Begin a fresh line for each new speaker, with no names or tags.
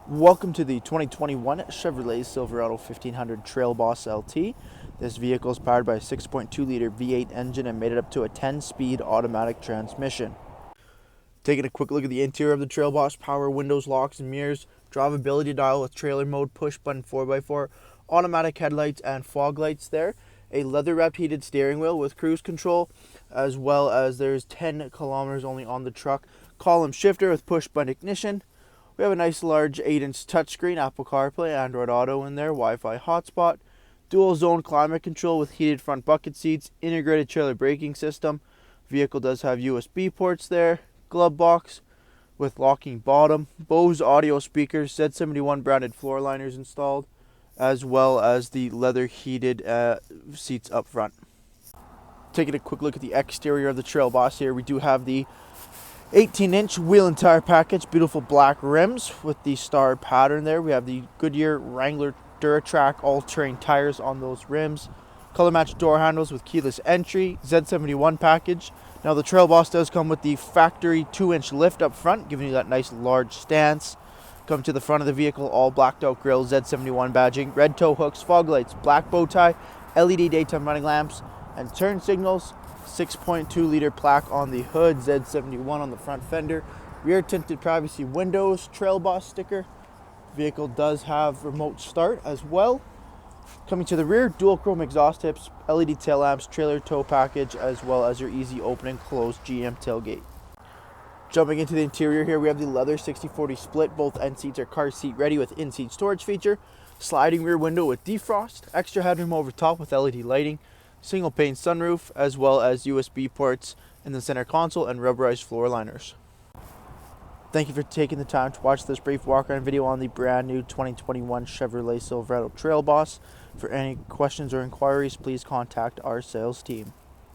Welcome to the 2021 Chevrolet Silverado 1500 Trail Boss LT. This vehicle is powered by a 6.2 liter V8 engine and made it up to a 10-speed automatic transmission. Taking a quick look at the interior of the Trail Boss: power windows, locks and mirrors, drivability dial with trailer mode, push button 4x4, automatic headlights and fog lights there, a leather wrapped heated steering wheel with cruise control, as well as there's 10 kilometers only on the truck, column shifter with push button ignition. We have a nice large 8-inch touchscreen, Apple CarPlay, Android Auto in there, Wi-Fi hotspot, dual zone climate control with heated front bucket seats, integrated trailer braking system. Vehicle does have USB ports there, glove box with locking bottom, Bose audio speakers, Z71 branded floor liners installed, as well as the leather heated seats up front. Taking a quick look at the exterior of the Trail Boss here, we do have the 18-inch wheel and tire package, beautiful black rims with the star pattern there. We have the Goodyear Wrangler Autotrac all-terrain tires on those rims. Color matched door handles with keyless entry, Z71 package. Now the Trail Boss does come with the factory 2-inch lift up front, giving you that nice large stance. Come to the front of the vehicle, all blacked out grille, Z71 badging, red tow hooks, fog lights, black bow tie, LED daytime running lamps, and turn signals. 6.2 liter plaque on the hood, Z71 on the front fender, rear tinted privacy windows, Trail Boss sticker. Vehicle does have remote start as well. Coming to the rear, dual chrome exhaust tips, LED tail lamps, trailer tow package, as well as your easy open and close GM tailgate. Jumping into the interior here, we have the leather 60/40 split. Both end seats are car seat ready with in-seat storage feature, sliding rear window with defrost, extra headroom over top with LED lighting, single pane sunroof, as well as USB ports in the center console and rubberized floor liners. Thank you for taking the time to watch this brief walk-around video on the brand new 2021 Chevrolet Silverado Trail Boss. For any questions or inquiries, please contact our sales team.